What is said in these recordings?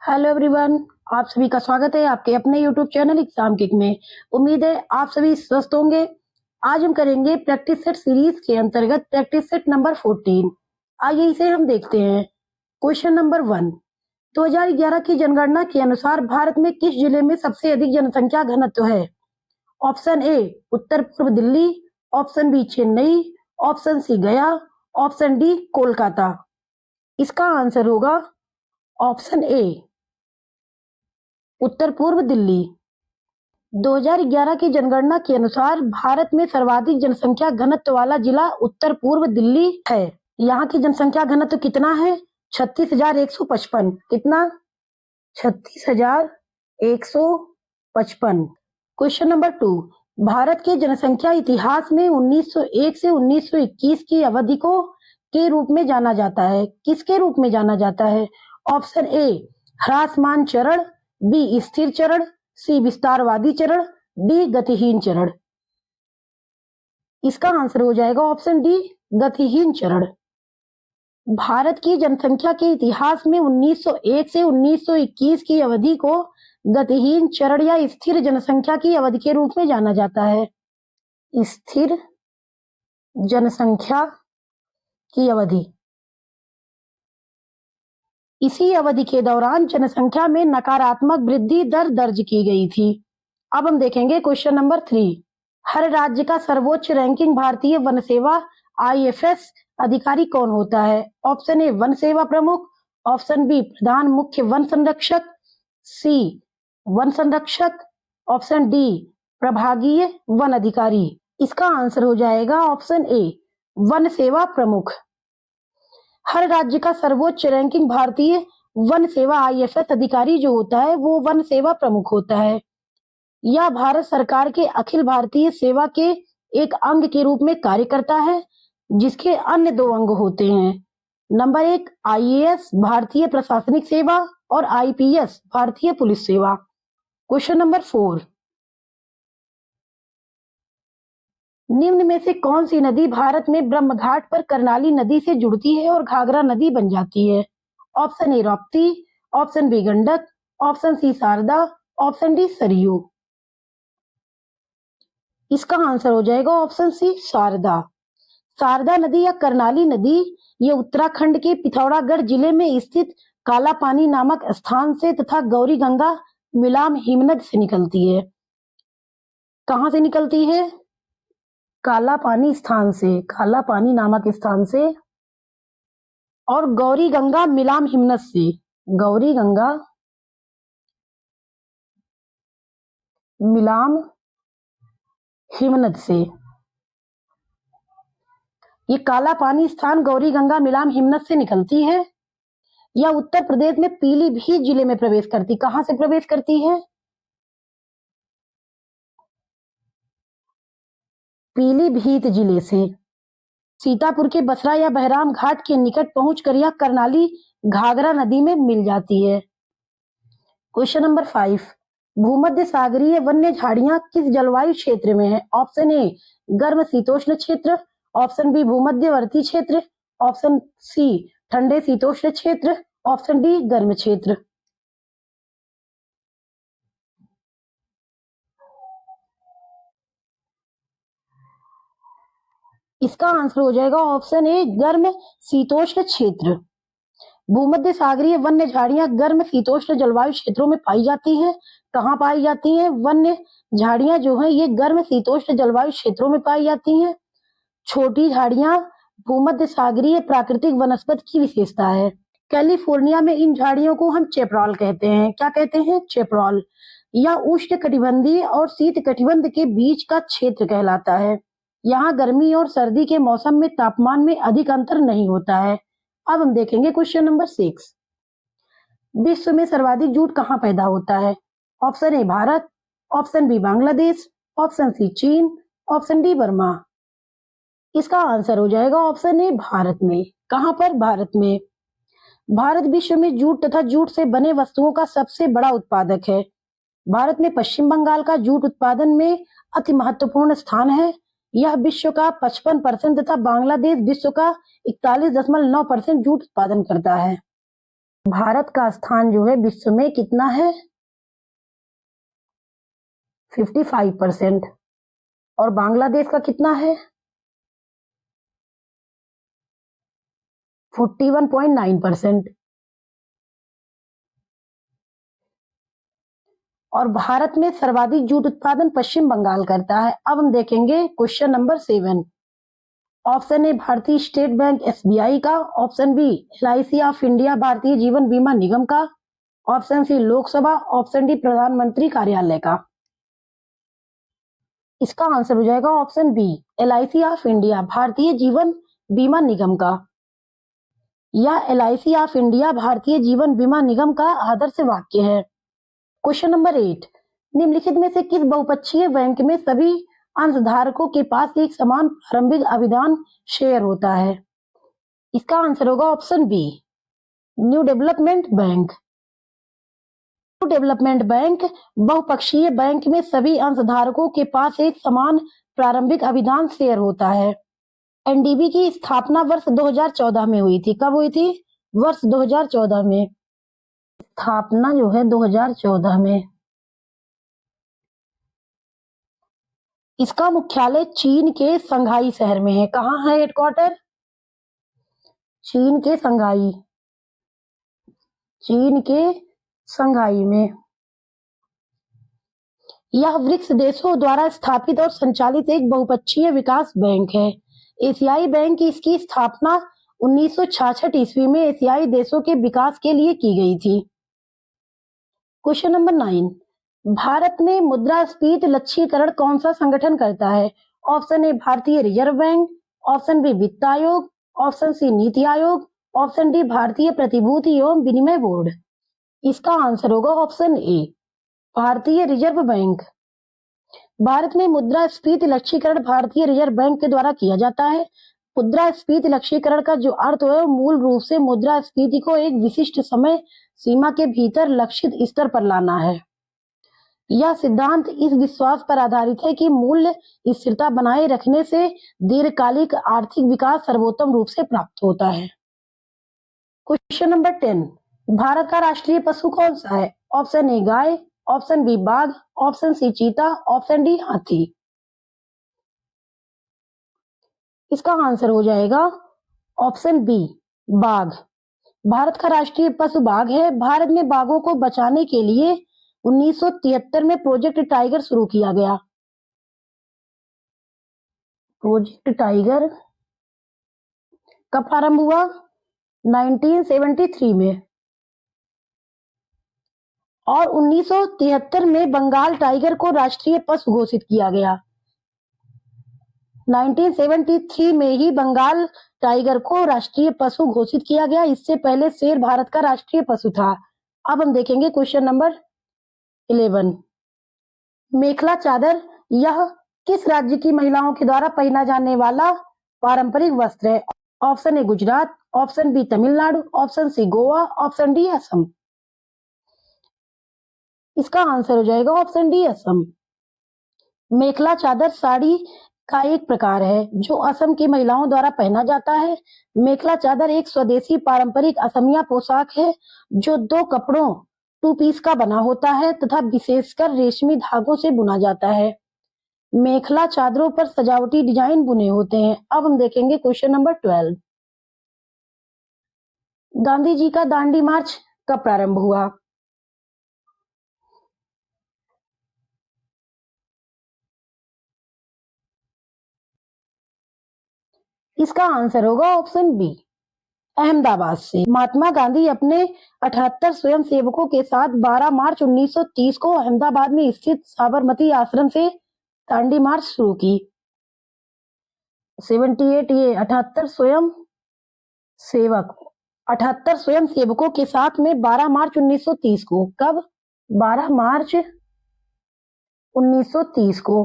Hello everyone. आप सभी का स्वागत है आपके अपने यूट्यूब चैनल एग्जाम किक में। उम्मीद है आप सभी स्वस्थ होंगे। आज हम करेंगे प्रैक्टिस सेट सीरीज के अंतर्गत प्रैक्टिस सेट नंबर 14। आइए इसे हम देखते हैं। Question number 1। 2011 की जनगणना के अनुसार भारत में किस जिले में सबसे अधिक जनसंख्या घनत्व है? ऑप्शन ए उत्तर पूर्व Delhi, option B Chennai, option C Gaya, option D Kolkata. इसका आंसर होगा ऑप्शन ए उत्तर पूर्व दिल्ली। 2011 की जनगणना के अनुसार भारत में सर्वाधिक जनसंख्या घनत्व वाला जिला उत्तर पूर्व दिल्ली है। यहाँ की जनसंख्या घनत्व कितना है? 36,155। कितना? 36,155। Question number 2। भारत के जनसंख्या इतिहास में 1901 से 1921 की अवधि को के रूप में जाना जाता है। किसके रूप में जाना जाता है? ऑप्शन ए ह्रासमान चरण, बी स्थिर चरण, सी विस्तारवादी चरण, डी गतिहीन चरण। इसका आंसर हो जाएगा ऑप्शन डी गतिहीन चरण। भारत की जनसंख्या के इतिहास में 1901 से 1921 की अवधि को गतिहीन चरण या स्थिर जनसंख्या की अवधि के रूप में जाना जाता है। स्थिर जनसंख्या की अवधि। इसी अवधि के दौरान जनसंख्या में नकारात्मक वृद्धि दर दर्ज की गई थी। अब हम देखेंगे क्वेश्चन नंबर 3। हर राज्य का सर्वोच्च रैंकिंग भारतीय वन सेवा IFS अधिकारी कौन होता है? ऑप्शन ए वन सेवा प्रमुख, ऑप्शन बी प्रधान मुख्य वन संरक्षक, सी वन संरक्षक, ऑप्शन डी प्रभागीय वन अधिकारी। इसका आंसर हो जाएगा ऑप्शन ए वन सेवा प्रमुख। हर राज्य का सर्वोच्च रैंकिंग भारतीय वन सेवा IFS अधिकारी जो होता है वो वन सेवा प्रमुख होता है। यह भारत सरकार के अखिल भारतीय सेवा के एक अंग के रूप में कार्य करता है, जिसके अन्य 2 अंग होते हैं। नंबर 1 IAS भारतीय प्रशासनिक सेवा और IPS भारतीय पुलिस सेवा। Question number 4। निम्न में से कौन सी नदी भारत में ब्रह्म घाट पर करनाली नदी से जुड़ती है और घाघरा नदी बन जाती है? Option A Rapti, option B Gandak, option C Sharda, option D Saryu. इसका आंसर हो जाएगा ऑप्शन सी शारदा। शारदा नदी या करनाली नदी ये उत्तराखंड के पिथौरागढ़ जिले में स्थित काला पानी नामक स्थान से तथा गौरी गंगा मिलाम हिमनद से निकलती है। कहां से निकलती है? काला पानी स्थान से, काला पानी नामक स्थान से, और गौरी गंगा मिलाम हिमनद से, गौरी गंगा मिलाम हिमनद से। ये काला पानी स्थान गौरी गंगा मिलाम हिमनद से निकलती है। यह उत्तर प्रदेश में पीलीभीत जिले में प्रवेश करती। कहां से प्रवेश करती है? पीलीभीत जिले से। सीतापुर के बसरा या बहराम घाट के निकट पहुंचकर यह करनाली घाघरा नदी में मिल जाती है। Question number 5। भूमध्य सागरीय वन्य झाड़ियां किस जलवायु क्षेत्र में है? ऑप्शन ए गर्म शीतोष्ण क्षेत्र, ऑप्शन बी भूमध्यवर्ती क्षेत्र, ऑप्शन सी ठंडे शीतोष्ण क्षेत्र, ऑप्शन डी गर्म क्षेत्र। इसका आंसर हो जाएगा ऑप्शन ए गर्म शीतोष्ण क्षेत्र। भूमध्य सागरीय वन्य झाड़ियां गर्म शीतोष्ण जलवायु क्षेत्रों में पाई जाती हैं। कहाँ पाई जाती हैं? वन्य झाड़ियां जो हैं ये गर्म शीतोष्ण जलवायु क्षेत्रों में पाई जाती हैं। छोटी झाड़ियां भूमध्य सागरीय प्राकृतिक वनस्पति की विशेषता है। कैलिफोर्निया में इन झाड़ियों को हम चेपरॉल कहते हैं। क्या कहते हैं? चेपरॉल। यह उष्ण कटिबंधीय और शीत कटिबंध के बीच का क्षेत्र कहलाता है। यहाँ गर्मी और सर्दी के मौसम में तापमान में अधिक अंतर नहीं होता है। अब हम देखेंगे क्वेश्चन नंबर 6। विश्व में सर्वाधिक जूट कहाँ पैदा होता है? Option A Bharat, option B Bangladesh, option C चीन, ऑप्शन डी बर्मा। इसका आंसर हो जाएगा ऑप्शन ए भारत में। कहां पर? भारत में। भारत विश्व में जूट तथा जूट से बने वस्तुओं का सबसे बड़ा उत्पादक है। भारत में पश्चिम बंगाल का जूट उत्पादन में अति महत्वपूर्ण स्थान है। यह विश्व का 55% तथा बांग्लादेश विश्व का 41.9% जूट उत्पादन करता है। भारत का स्थान जो है विश्व में कितना है? 55%। और बांग्लादेश का कितना है? 41.9%। और भारत में सर्वाधिक जूट उत्पादन पश्चिम बंगाल करता है। अब हम देखेंगे question number 7। Option A Bharatiya State Bank SBI का, option B LIC of India Bharatiya Jeevan Bima Nigam का, option C Lok Sabha, option D प्रधानमंत्री कार्यालय का। इसका आंसर हो जाएगा option B LIC of India Bharatiya Jeevan Bima Nigam का। यह LIC of India Bharatiya Jeevan Bima Nigam का आदर्श वाक्य है। Question number 8। निम्नलिखित में से किस बहुपक्षीय बैंक में सभी अंशधारकों के पास एक समान प्रारंभिक अभिदान शेयर होता है? इसका आंसर होगा option B New Development Bank. New Development Bank बहुपक्षीय बैंक में सभी अंशधारकों के पास एक समान प्रारंभिक अभिदान शेयर होता है। एनडीबी की स्थापना वर्ष 2014 में हुई थी। कब हुई थी? वर्ष 2014 में। स्थापना जो है 2014 में। इसका मुख्यालय चीन के शंघाई शहर में है। कहाँ है हेडक्वार्टर? चीन के शंघाई। चीन के शंघाई में। यह ब्रिक्स देशों द्वारा स्थापित और संचालित एक बहुपक्षीय विकास बैंक है। एशियाई बैंक की इसकी स्थापना 1966 ईस्वी में एशियाई देशों के विकास के लिए की गई थी। Question number 9। भारत में मुद्रास्फीति लक्ष्यीकरण कौन सा संगठन करता है? ऑप्शन ए भारतीय रिजर्व बैंक, ऑप्शन बी वित्त आयोग, option C NITI Aayog, option D भारतीय प्रतिभूति एवं विनिमय बोर्ड। इसका आंसर होगा ऑप्शन ए भारतीय रिजर्व बैंक। भारत में मुद्रास्फीति लक्ष्यीकरण भारतीय रिजर्व बैंक के द्वारा किया जाता है। मुद्रास्फीति लक्ष्यीकरण का जो अर्थ है मूल रूप से मुद्रास्फीति को एक विशिष्ट समय सीमा के भीतर लक्षित स्तर पर लाना है। यह सिद्धांत इस विश्वास पर आधारित है कि मूल्य स्थिरता बनाए रखने से दीर्घकालिक आर्थिक विकास सर्वोत्तम रूप से प्राप्त होता है। Question number 10। भारत का राष्ट्रीय पशु कौन सा है? ऑप्शन ए गाय, ऑप्शन बी बाघ, ऑप्शन सी चीता, ऑप्शन डी हाथी। इसका आंसर हो जाएगा ऑप्शन बी बाघ। भारत का राष्ट्रीय पशु बाघ है। भारत में बाघों को बचाने के लिए 1973 में प्रोजेक्ट टाइगर शुरू किया गया। प्रोजेक्ट टाइगर कब प्रारंभ हुआ? 1973 में। और 1973 में बंगाल टाइगर को राष्ट्रीय पशु घोषित किया गया। 1973 में ही बंगाल टाइगर को राष्ट्रीय पशु घोषित किया गया। इससे पहले शेर भारत का राष्ट्रीय पशु था। अब हम देखेंगे क्वेश्चन नंबर 11। मेखला चादर यह किस राज्य की महिलाओं के द्वारा पहना जाने वाला पारंपरिक वस्त्र है? Option A Gujarat, option B Tamil Nadu, option C Goa, option D Assam. इसका आंसर हो जाएगा ऑप्शन डी असम। मेखला चादर साड़ी का एक प्रकार है जो असम की महिलाओं द्वारा पहना जाता है। मेखला चादर एक स्वदेशी पारंपरिक असमिया पोशाक है जो 2 कपड़ों 2 पीस का बना होता है तथा विशेषकर रेशमी धागों से बुना जाता है। मेखला चादरों पर सजावटी डिजाइन बुने होते हैं। अब हम देखेंगे क्वेश्चन नंबर 12। गांधी जी का दांडी मार्च कब प्रारंभ हुआ? इसका आंसर होगा ऑप्शन बी अहमदाबाद से। महात्मा गांधी अपने 78 स्वयंसेवकों के साथ 12 मार्च 1930 को अहमदाबाद में स्थित साबरमती आश्रम से दांडी मार्च शुरू की। 78 ये 78 स्वयं सेवकों के साथ में 12 मार्च 1930 को। कब? 12 मार्च 1930 को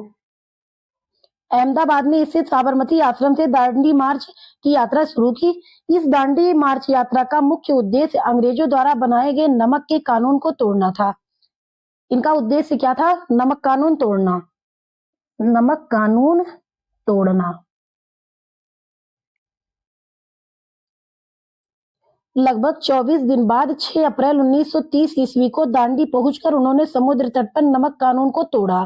अहमदाबाद में स्थित साबरमती आश्रम से दांडी मार्च की यात्रा शुरू की। इस दांडी मार्च यात्रा का मुख्य उद्देश्य अंग्रेजों द्वारा बनाए गए नमक के कानून को तोड़ना था। इनका उद्देश्य क्या था? नमक कानून तोड़ना। नमक कानून तोड़ना। लगभग 24 दिन बाद 6 अप्रैल 1930 ईस्वी को दांडी पहुंचकर उन्होंने समुद्र तट पर नमक कानून को तोड़ा।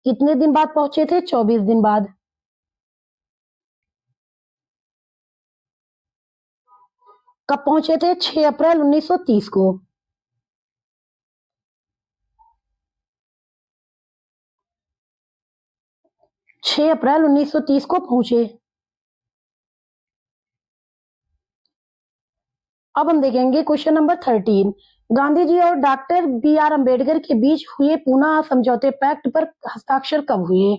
कितने दिन बाद पहुंचे थे? 24 दिन बाद। कब पहुंचे थे? 6 अप्रैल 1930 को। छह अप्रैल 1930 को पहुंचे। अब हम देखेंगे क्वेश्चन नंबर 13। गांधी जी और डॉक्टर बी आर अम्बेडकर के बीच हुए पूना समझौते पैक्ट पर हस्ताक्षर कब हुए?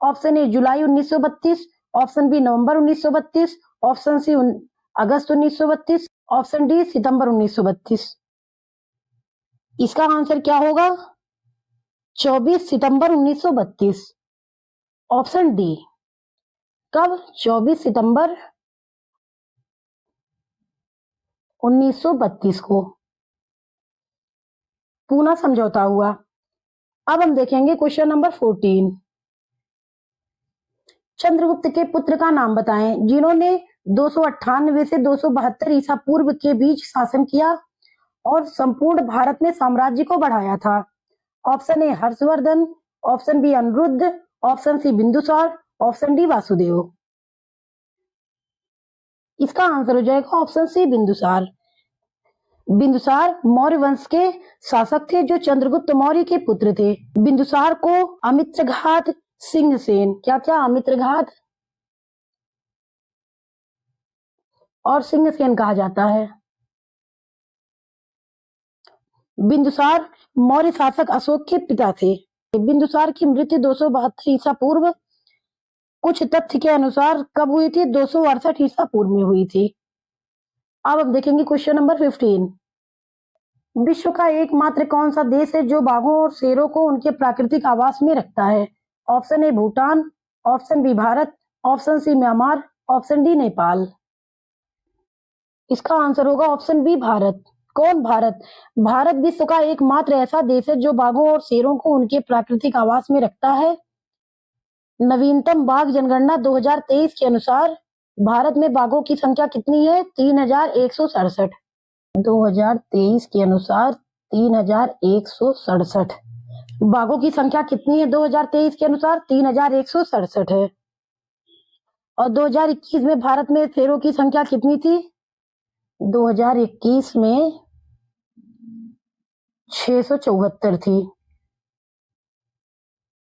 ऑप्शन ए जुलाई 1932, ऑप्शन बी नवंबर 1932, ऑप्शन सी अगस्त 1932, ऑप्शन डी सितंबर 1932। इसका आंसर क्या होगा? 24 सितंबर 1932। Option D. कब? 24 सितंबर 1932 को पूना समझौता हुआ। अब हम देखेंगे क्वेश्चन नंबर 14। चंद्रगुप्त के पुत्र का नाम बताएं जिन्होंने 298 से 272 ईसा पूर्व के बीच शासन किया और संपूर्ण भारत में साम्राज्य को बढ़ाया था। Option A Harshvardhan, option B Aniruddh, option C Bindusara, option D Vasudev. इसका आंसर हो जाएगा ऑप्शन सी बिंदुसार। बिंदुसार मौर्य वंश के शासक थे जो चंद्रगुप्त मौर्य के पुत्र थे। बिंदुसार को अमित्रघात सिंहसेन, क्या क्या? अमित्रघात और सिंहसेन कहा जाता है। बिंदुसार मौर्य शासक अशोक के पिता थे। बिंदुसार की मृत्यु 272 ईसा पूर्व कुछ तथ्य के अनुसार कब हुई थी? 268 ईसा पूर्व में हुई थी। अब हम देखेंगे क्वेश्चन नंबर 15। विश्व का एकमात्र कौन सा देश है जो बाघों और शेरों को उनके प्राकृतिक आवास में रखता है? Option A Bhutan, option B Bharat, option C Myanmar, option D Nepal. इसका आंसर होगा ऑप्शन बी भारत। कौन? भारत। भारत विश्व का एकमात्र ऐसा देश है जो बाघों और शेरों को उनके प्राकृतिक आवास में रखता है। नवीनतम बाघ जनगणना 2023 के अनुसार भारत में बाघों की संख्या कितनी है? 3167। 2023 के अनुसार 3167 बाघों की संख्या कितनी है? 2023 के अनुसार 3167 है। और 2021 में भारत में शेरों की संख्या कितनी थी? 2021 में 674 थी।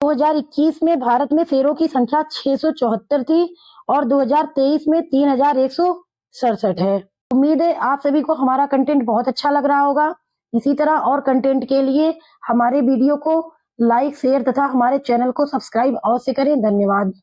2021 में भारत में शेरों की संख्या 674 थी और 2023 में 3167 है। उम्मीद है आप सभी को हमारा कंटेंट बहुत अच्छा लग रहा होगा। इसी तरह और कंटेंट के लिए हमारे वीडियो को लाइक, शेयर तथा हमारे चैनल को सब्सक्राइब अवश्य करें। धन्यवाद।